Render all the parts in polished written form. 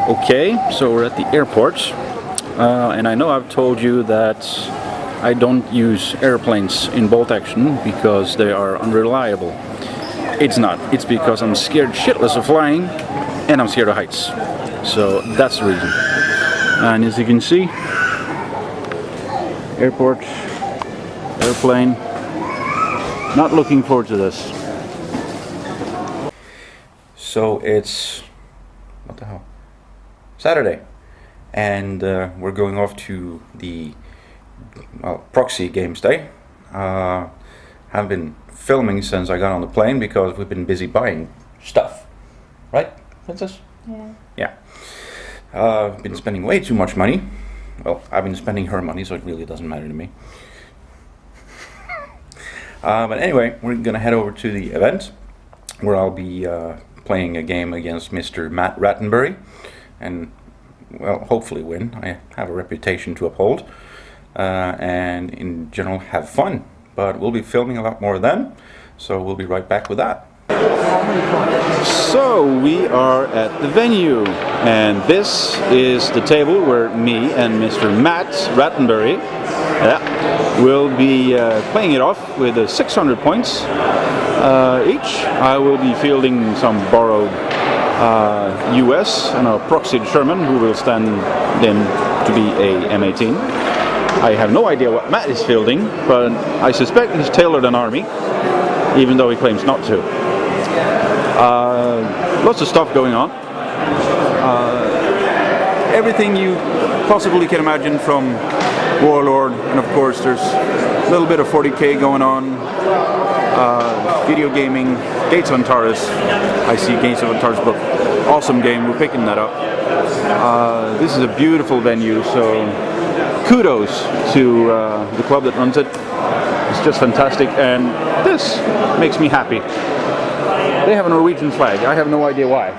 Okay, so we're at the airport, and I know I've told you that I don't use airplanes in bolt action because they are unreliable. It's not. It's because I'm scared shitless of flying, and I'm scared of heights. So that's the reason. And as you can see, airport, airplane. Not looking forward to this. So it's, what the hell? Saturday, and we're going off to the Proxy Games Day. Have been filming since I got on the plane because we've been busy buying stuff, right, Princess? Yeah. Yeah. I've been spending way too much money. Well, I've been spending her money, so it really doesn't matter to me. But anyway, we're gonna head over to the event where I'll be playing a game against Mr. Matt Rattenbury, and well, hopefully win. I have a reputation to uphold, and in general have fun. But we'll be filming a lot more then, so we'll be right back with that. So we are at the venue, and this is the table where me and Mr. Matt Rattenbury will be playing it off with 600 points each. I will be fielding some borrowed US and a proxy Sherman who will stand in to be a M18. I have no idea what Matt is fielding, but I suspect he's tailored an army, even though he claims not to. Lots of stuff going on. Everything you possibly can imagine from Warlord, and of course there's a little bit of 40k going on. Video gaming, Gates of Antares. I see Gates of Antares book. Awesome game, we're picking that up. This is a beautiful venue, so kudos to the club that runs it. It's just fantastic, and this makes me happy. They have a Norwegian flag. I have no idea why,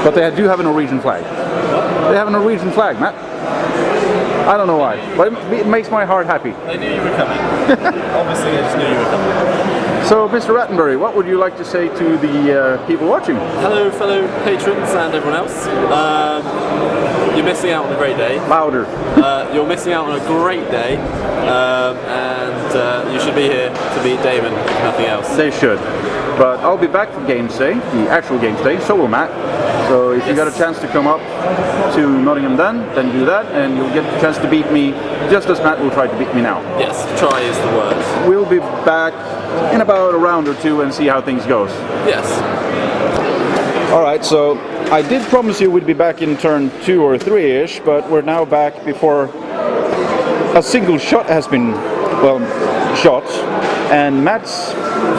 but they do have a Norwegian flag. They have a Norwegian flag, Matt. I don't know why, but it makes my heart happy. They knew you were coming. Obviously, they just knew you were coming. So, Mr. Rattenbury, what would you like to say to the people watching? Hello, fellow patrons and everyone else. You're missing out on a great day. Louder. You're missing out on a great day, and you should be here to beat Damon, if nothing else. They should. But I'll be back for Games Day, the actual Games Day, so will Matt. So if you got a chance to come up to Nottingham then do that, and you'll get a chance to beat me just as Matt will try to beat me now. Yes, try is the word. We'll be back in about a round or two and see how things goes. Yes. Alright, so I did promise you we'd be back in turn 2 or 3-ish, but we're now back before a single shot has been, well, shot, and Matt's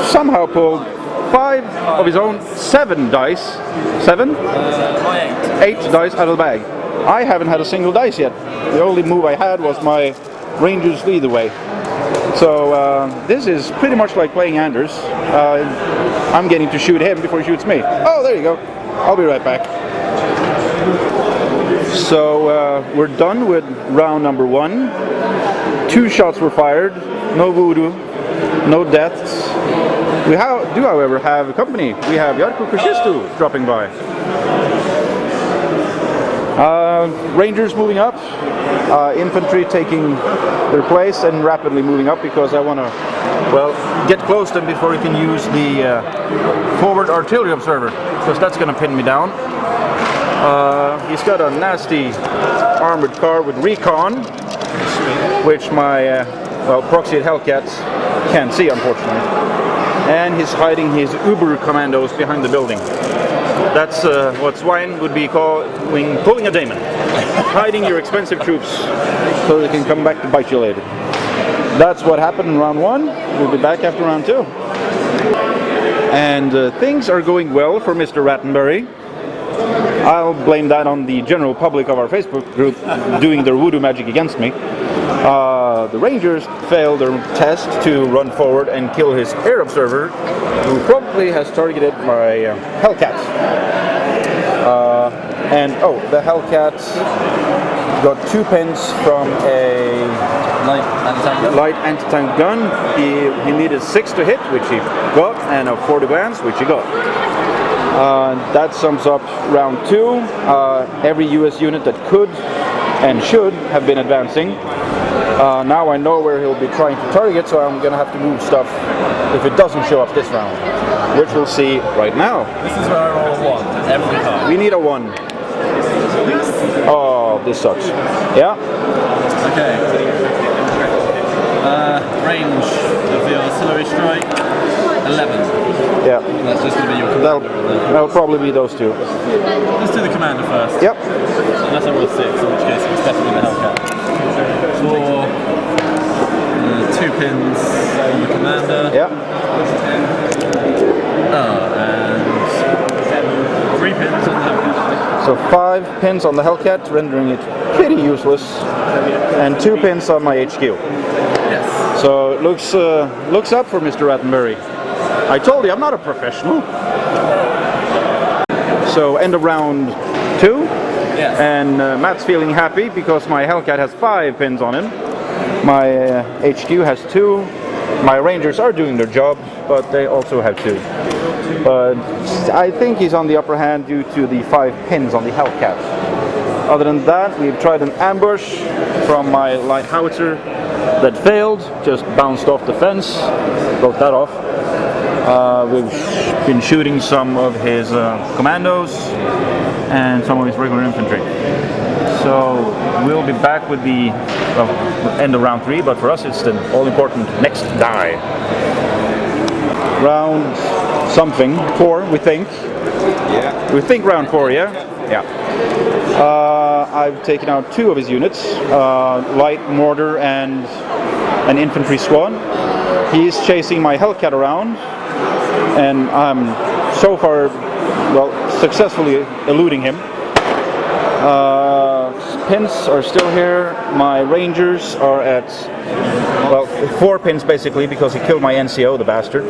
somehow pulled 5 of his own 7 dice. 7? My 8 dice out of the bag. I haven't had a single dice yet. The only move I had was my Rangers lead away. So this is pretty much like playing Anders. I'm getting to shoot him before he shoots me. Oh, there you go. I'll be right back. So we're done with round number 1. 2 shots were fired. No voodoo. No deaths. We do, however, have a company. We have Jarkko Kushistu dropping by. Rangers moving up. Infantry taking their place and rapidly moving up because I want to, well, get close to them before he can use the forward artillery observer, because that's going to pin me down. He's got a nasty armored car with recon, which my proxy Hellcats can't see, unfortunately. And he's hiding his Uber commandos behind the building. That's what swine would be calling pulling a Damon. Hiding your expensive troops so they can come back to bite you later. That's what happened in round 1. We'll be back after round 2. And things are going well for Mr. Rattenbury. I'll blame that on the general public of our Facebook group doing their voodoo magic against me. The Rangers failed their test to run forward and kill his air observer, who probably has targeted my Hellcats. The Hellcats got 2 pins from a light anti-tank gun. He needed 6 to hit, which he got, and a 40 glance, which he got. That sums up round 2. Every US unit that could and should have been advancing. Now I know where he'll be trying to target, so I'm going to have to move stuff if it doesn't show up this round, which we'll see right now. This is where I roll a 1 every time. We need a 1. Oh, this sucks. Yeah? Okay. Range of the artillery strike, 11. Yeah. That's just going to be your commander. That'll probably be those two. Let's do the commander first. Yep. Unless I roll 6, in which case it's definitely the Hellcat. 4, 2 pins on the commander. Yeah. And 3 pins on the Hellcat. So 5 pins on the Hellcat, rendering it pretty useless, and 2 pins on my HQ. Yes. So it looks up for Mr. Rattenbury. I told you I'm not a professional. So end of round 2. Yes. And Matt's feeling happy because my Hellcat has 5 pins on him. My HQ has 2. My Rangers are doing their job, but they also have 2. But I think he's on the upper hand due to the 5 pins on the Hellcat. Other than that, we've tried an ambush from my light howitzer that failed, just bounced off the fence, broke that off. We've been shooting some of his commandos and some of his regular infantry. So we'll be back with the end of round 3, but for us it's the all-important next die. Round something, 4, we think. Yeah. We think round 4, yeah? Yeah. I've taken out 2 of his units, light mortar and an infantry squad. He's chasing my Hellcat around, and I'm so far, well, successfully eluding him. Pins are still here. My Rangers are at, well, 4 pins basically because he killed my NCO, the bastard.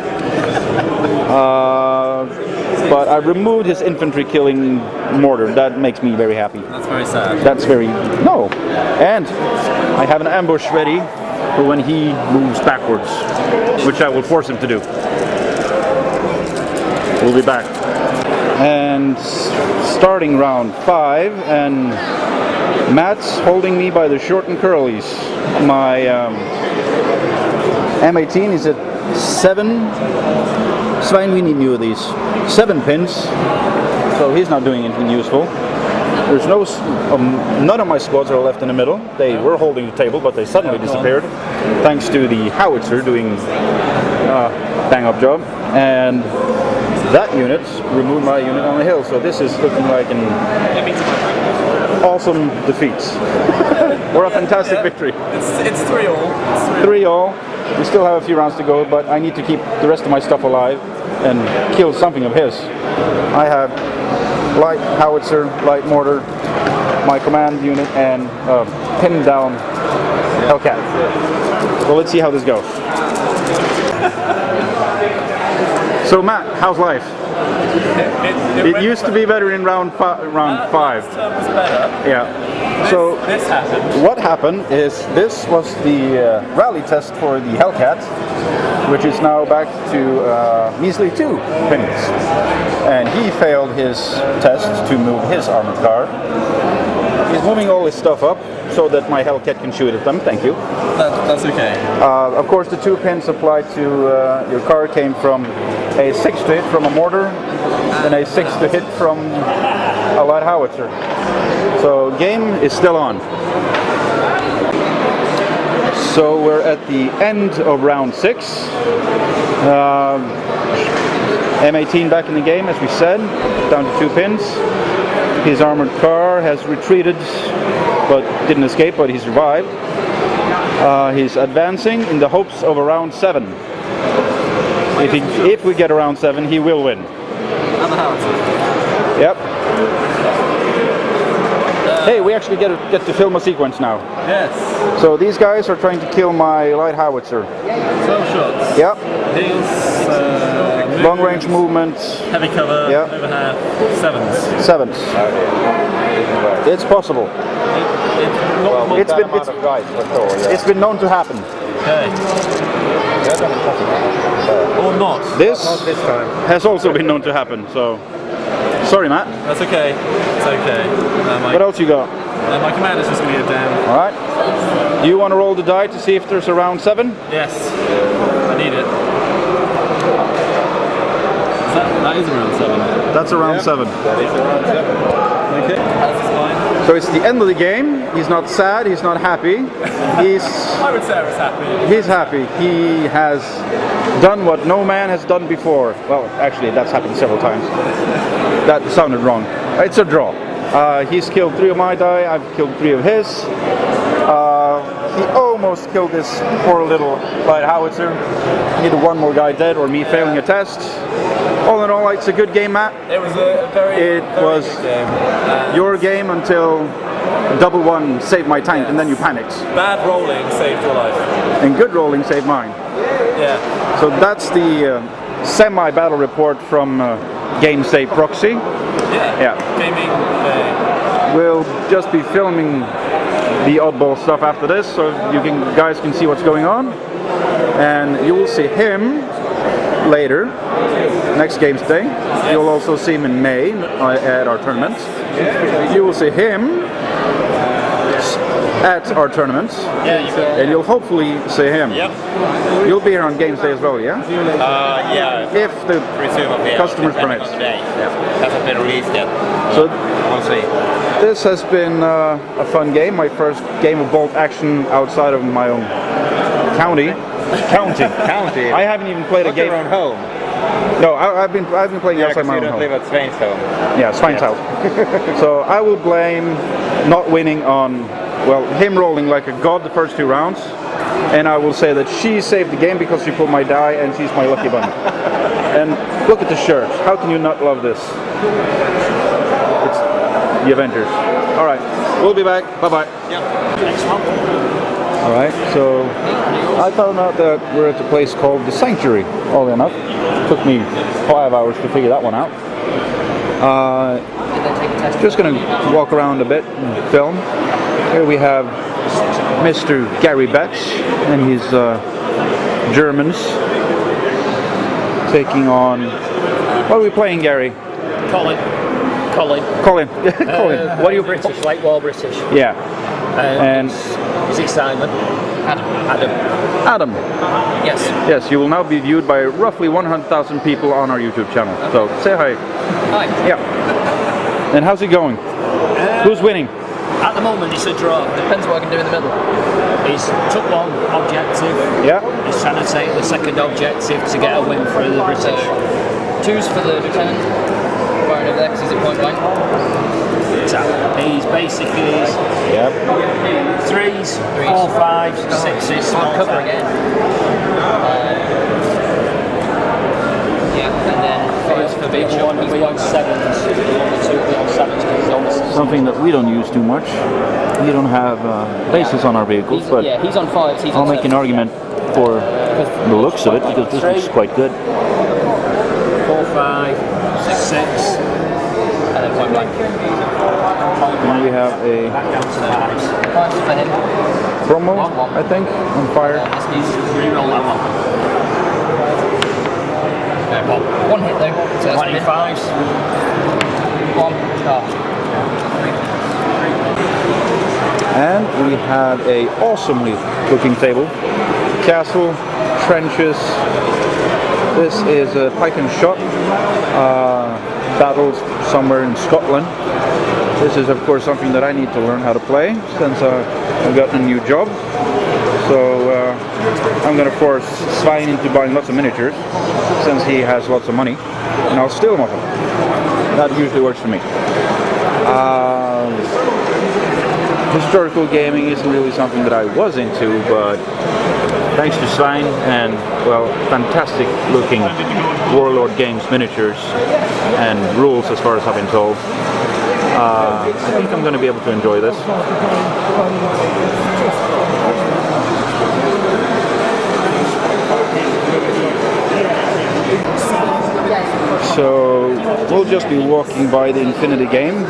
But I removed his infantry killing mortar. That makes me very happy. That's very sad. That's very... No. And I have an ambush ready for when he moves backwards, which I will force him to do. We'll be back. And starting round 5, and Matt's holding me by the short and curlies. My M18 is at 7. Svein, we need new of these. 7 pins, so he's not doing anything useful. There's no, none of my squads are left in the middle. They were holding the table, but they suddenly disappeared, thanks to the howitzer doing a bang-up job. And that unit removed my unit on the hill, so this is looking like an awesome defeat. Or a fantastic victory. It's 3-all. 3-all. We still have a few rounds to go, but I need to keep the rest of my stuff alive and kill something of his. I have light howitzer, light mortar, my command unit, and pinned down Hellcat. So let's see how this goes. So Matt, how's life? It used to be better in round 5. Last term was better. Yeah. So This happened. what happened is this was the rally test for the Hellcat, which is now back to measly 2 pins. And he failed his test to move his armored car. He's moving all his stuff up so that my Hellcat can shoot at them. Thank you. That's okay. Of course, the 2 pins applied to your car came from a 6 to hit from a mortar and a 6 to hit from a light howitzer. So game is still on. So we're at the end of round 6. M18 back in the game, as we said, down to 2 pins. His armored car has retreated, but didn't escape, but he survived. He's advancing in the hopes of a round 7. If we get a round 7, he will win. And the howitzer. Yep. Hey, we actually get to film a sequence now. Yes. So these guys are trying to kill my light howitzer. 12 shots. Yep. Heals, Long range movement. heavy cover, Yep. over half, 7s. 7s. It's possible. It's been known to happen. Okay. Or not. This Not this time. has also been known to happen. So Sorry, Matt. That's okay. It's okay. What else you got? My commander's just going to go down. All right. Do you want to roll the die to see if there's a round 7? Yes. I need it. That is around 7. That's around 7. That is around 7. Okay. That's fine. So it's the end of the game. He's not sad. He's not happy. He's. I would say I was happy. He's happy. He has done what no man has done before. Well, actually, that's happened several times. That sounded wrong. It's a draw. He's killed 3 of my die. I've killed 3 of his. He almost killed this poor little light howitzer. Either one more guy dead or me failing a test. All in all, it's a good game, Matt. It was a very was good game. Your game until double one saved my tank, and then you panicked. Bad rolling saved your life. And good rolling saved mine. Yeah. So that's the semi-battle report from Game Save Proxy. Yeah. Gaming day. We'll just be filming the oddball stuff after this, so guys can see what's going on, and you will see him later, next Games Day. You'll also see him in May at our tournament. You will see him at our tournament, and you'll hopefully see him. Yep. You'll be here on Games Day as well, yeah? Yeah. If the Presumably. customers permit. Hasn't been released yet. So We'll see. this has been a fun game. My first game of bolt action outside of my own county. County. I haven't even played a game. Your own home. No, I've been playing outside my you own don't home. live at Svain's home. Yeah, Svain's house. So I will blame not winning on, well, him rolling like a god the first 2 rounds, and I will say that she saved the game because she pulled my die and she's my lucky bunny. And look at the shirt. How can you not love this? It's the Avengers. All right, we'll be back. Bye-bye. Yep. All right, so I found out that we're at a place called the Sanctuary, oddly enough. It took me 5 hours to figure that one out. Just going to walk around a bit and film. Here we have Mr. Gary Betts and his Germans taking on... What are we playing, Gary? Colin. Colin. What are you... British, like war British. Yeah. And is it Simon? Adam. Yes. Yes, you will now be viewed by roughly 100,000 people on our YouTube channel. So say hi. Hi. Yeah. And how's it going? Who's winning? At the moment it's a draw. Depends what I can do in the middle. He's took 1 objective. Yeah. He's trying to take the 2nd objective to get a win for the British. 2's for the lieutenant. Firing over there because he's at point blank. So he's basically 3s, 4, 5s, 6s, small cover again. Yeah, and then 5s for beach. He'll be on 7s. The 2 will be on 7s because he's on the 6s. Something that we don't use too much. We don't have bases on our vehicles, but yeah, he's on 5s. He's I'll on make an 7s. argument for the looks of it because this looks quite good. 4, 5, 6, and then point blank. And we have a Back down to 5s. 5s for him. promo, I think, on fire. This needs to re-roll that one. One hit though. So that's 25s. 1. And we have a awesomely looking table. Castle, trenches. This is a pike and shot. Battled somewhere in Scotland. This is of course something that I need to learn how to play since I've gotten a new job. So I'm going to force Svein into buying lots of miniatures since he has lots of money, and I'll steal them off him. That usually works for me. Historical gaming isn't really something that I was into, but thanks to Svein and, well, fantastic looking Warlord Games miniatures and rules as far as I've been told, I think I'm going to be able to enjoy this. So we'll just be walking by the Infinity game.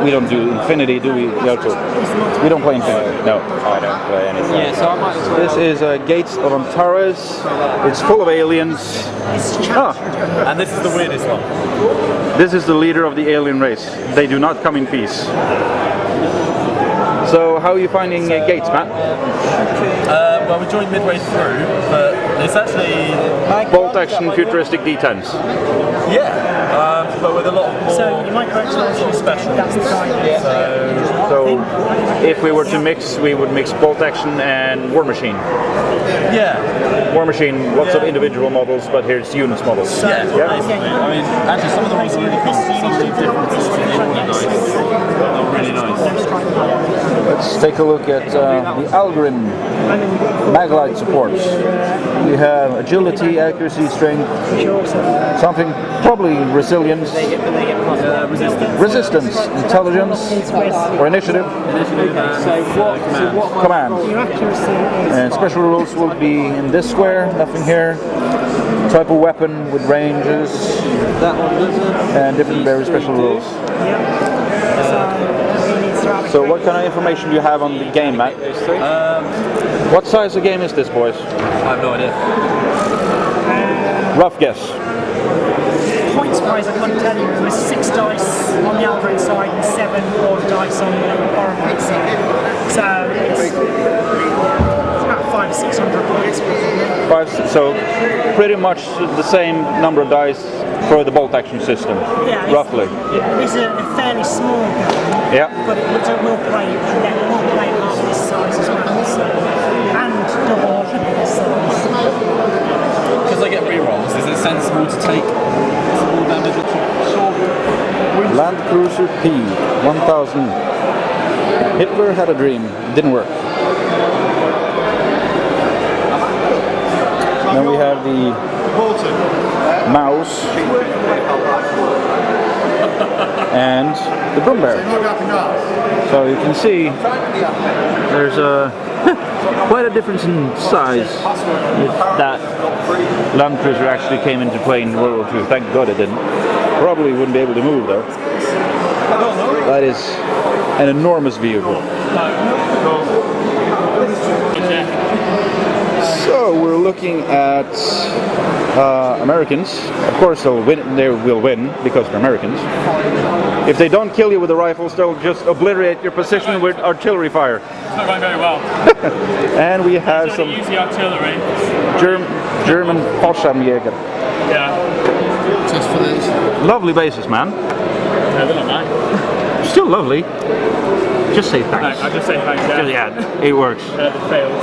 We don't do Infinity, do we? We don't play Infinity. No. I don't play anything. Yeah, so I might as well. This is Gates of Antares. It's full of aliens. And this is the weirdest one. This is the leader of the alien race. They do not come in peace. So how are you finding Gates, Matt? Well, we joined midway through, but it's actually Bolt action futuristic D10s. but with a lot more. So you might correct special. That's the kind. So if we were to mix, we would mix Bolt action and War Machine. Yeah. War Machine, lots of individual models, but here's units models. Yeah. Basically. I mean, actually, some of the ones are really cool. Some of the different ones are really nice. They're really nice. Let's take a look at the Algrim Maglite supports. We have agility, accuracy, strength, something, probably resilience, resistance, intelligence, or initiative, command. And special rules will be in this square, nothing here. Type of weapon with ranges, and different very special rules. So what kind of information do you have on the game, Matt? What size of game is this, boys? I have no idea. Rough guess. Points wise, I couldn't tell you. There was 6 dice on the Algrim side and 7 odd dice on the Warlord side. So it's about 500 or 600 points. So pretty much the same number of dice for the bolt action system, roughly. It's a fairly small game, but it will play half this size as well. So, and double this size. Because I get rerolls, is it sensible to take small damage? Land Cruiser P 1000. Hitler had a dream. Didn't work. Then we have the mouse and the broom bear. So you can see there's quite a difference in size if that Land Cruiser actually came into play in World War II. Thank God it didn't. Probably wouldn't be able to move though. That is an enormous vehicle. So we're looking at Americans. Of course they'll win. They will win because they're Americans. If they don't kill you with the rifles, they'll just obliterate your position with artillery fire. It's not going very well. And we have some Use the artillery. German Poscharmjäger. Yeah. Just for this. Lovely bases, man. No, they're not mine. Still lovely. Just say thanks. I'll just say thanks. Yeah, it works. It failed.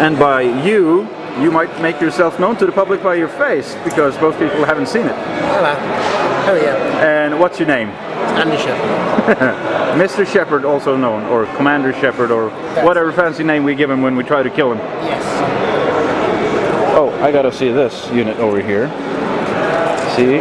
And by you might make yourself known to the public by your face, because most people haven't seen it. Hello. Oh yeah. And what's your name? Andy Shepherd. Mr. Shepherd, also known, or Commander Shepherd, or whatever fancy name we give him when we try to kill him. Yes. Oh, I gotta see this unit over here. See?